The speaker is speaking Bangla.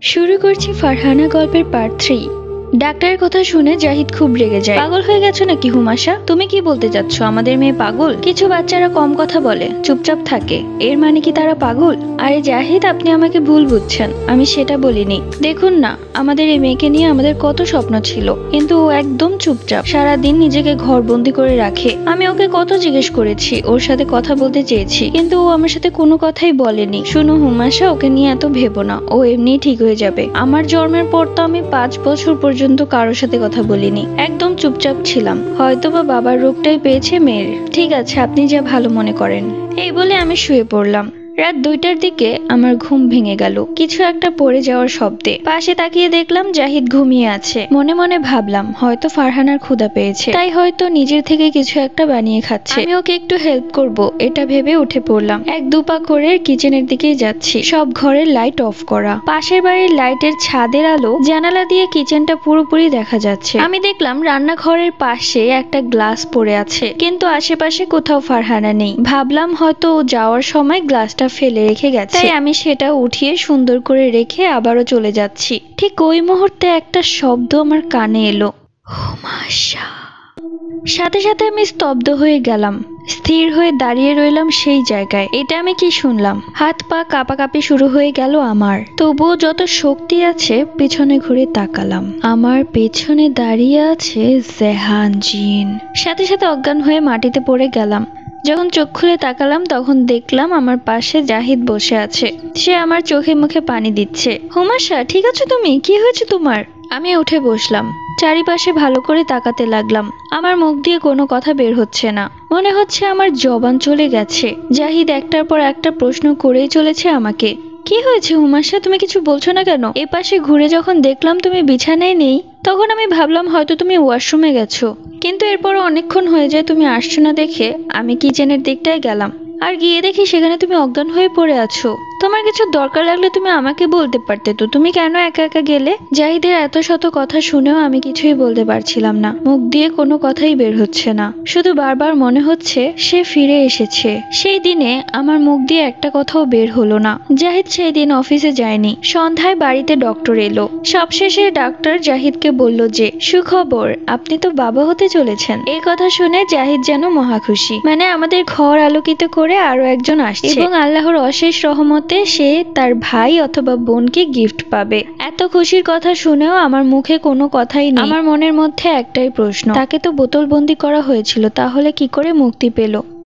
শুরু করছি ফারহানা গল্পের পার্ট 3। ডাক্তারের কথা শুনে জাহিদ খুব রেগে যায়। পাগল হয়ে গেছো নাকি হুমাশা? তুমি কি বলতে চাচ্ছ আমাদের মেয়ে পাগল? কিছু বাচ্চারা কম কথা বলে, চুপচাপ থাকে, এর মানে কি তারা পাগল? আরে জাহিদ, আপনি আমাকে ভুল বুঝছেন, আমি সেটা বলিনি। দেখুন না, আমাদের এই মেয়েকে নিয়ে আমাদের কত স্বপ্ন ছিল, কিন্তু ও একদম চুপচাপ, সারাদিন নিজেকে ঘরবন্দি করে রাখে। আমি ওকে কত জিজ্ঞেস করেছি, ওর সাথে কথা বলতে চেয়েছি, কিন্তু ও আমার সাথে কোনো কথাই বলেনি। শুনো হুমাশা, ওকে নিয়ে এত ভেবো না, ও এমনি ঠিক হয়ে যাবে। আমার জন্মের পর তো আমি 5 বছর পর্যন্ত কারোর সাথে কথা বলিনি, একদম চুপচাপ ছিলাম। হয়তোবা বাবার রোগটাই পেয়েছে মেয়ের। ঠিক আছে, আপনি যা ভালো মনে করেন। এই বলে আমি শুয়ে পড়লাম। রাত 2টার দিকে আমার ঘুম ভেঙে গেল কিছু একটা পড়ে যাওয়ার শব্দে। পাশে তাকিয়ে দেখলাম জাহিদ ঘুমিয়ে আছে। মনে মনে ভাবলাম হয়তো ফারহানার ক্ষুধা পেয়েছে, তাই হয়তো নিজের থেকে কিছু একটা বানিয়ে খাচ্ছে। আমি ওকে একটু হেল্প করব, এটা ভেবে উঠে পড়লাম। 1-2 পা করে কিচেনের দিকেই যাচ্ছি। সব ঘরের লাইট অফ করা। পাশের বাড়ির লাইটের ছাদের আলো জানালা দিয়ে কিচেনটা পুরোপুরি দেখা যাচ্ছে। আমি দেখলাম রান্নাঘরের পাশে একটা গ্লাস পড়ে আছে, কিন্তু আশেপাশে কোথাও ফারহানা নেই। ভাবলাম হয়তো ও যাওয়ার সময় গ্লাসটা ফেলে রেখে গেছে, তাই আমি সেটা উঠিয়ে সুন্দর করে রেখে আবারও চলে যাচ্ছি। ঠিক ওই মুহূর্তে একটা শব্দ আমার কানে এলো, হুমাশা। সাথে সাথে আমি স্তব্ধ হয়ে গেলাম, স্থির হয়ে দাঁড়িয়ে রইলাম সেই জায়গায়। এটা আমি কি শুনলাম? হাত পা কাঁপাকাঁপি শুরু হয়ে গেল আমার। তবুও যত শক্তি আছে পেছনে ঘুরে তাকালাম। আমার পেছনে দাঁড়িয়ে আছে জেহানজিন। সাথে সাথে অজ্ঞান হয়ে মাটিতে পড়ে গেলাম। যখন চোখ খুলে তাকালাম তখন দেখলাম আমার পাশে জাহিদ বসে আছে। সে আমার চোখে মুখে পানি দিচ্ছে। হুমাশা, ঠিক আছো তুমি? কি হয়েছে তোমার? আমি উঠে বসলাম, চারিপাশে ভালো করে তাকাতে লাগলাম। আমার মুখ দিয়ে কোনো কথা বের হচ্ছে না, মনে হচ্ছে আমার জবান চলে গেছে। জাহিদ একটার পর একটা প্রশ্ন করেই চলেছে আমাকে। কি হয়েছে হুমাশা, তুমি কিছু বলছো না কেন? এপাশে ঘুরে যখন দেখলাম তুমি বিছানায় নেই, তখন আমি ভাবলাম হয়তো তুমি ওয়াশরুমে গেছো, কিন্তু এরপরও অনেকক্ষণ হয়ে যায় তুমি আসছো না দেখে আমি কিচেনের দিকটায় গেলাম, আর গিয়ে দেখি সেখানে তুমি অজ্ঞান হয়ে পড়ে আছো। তোমার কিছু দরকার লাগলে তুমি আমাকে বলতে পারতে তো, তুমি কেন একা একা গেলে? জাহিদের এত শত কথা শুনেও আমি কিছুই বলতে পারছিলাম না। মুখ দিয়ে কোনো কথাই বের হচ্ছে না, শুধু বারবার মনে হচ্ছে সে ফিরে এসেছে। সেই দিনে আমার মুখ দিয়ে একটা কথাও বের হলো না। জাহিদ সেই দিন অফিসে যায়নি। সন্ধ্যায় বাড়িতে ডক্টর এলো। সবশেষে ডাক্তার জাহিদকে বলল যে সুখবর, আপনি তো বাবা হতে চলেছেন। এই কথা শুনে জাহিদ যেন মহা খুশি, মানে আমাদের ঘর আলোকিত করে আরো একজন আসছে এবং আল্লাহর অশেষ রহমতে সে তার ভাই অথবা বোনকে গিফট পাবে। এত খুশির কথা শুনেও আমার মুখে কোনো কথাই নেই। আমার মনের মধ্যে একটাই প্রশ্ন, তাকে তো বোতলবন্দি করা হয়েছিল, তাহলে কি করে মুক্তি পেল?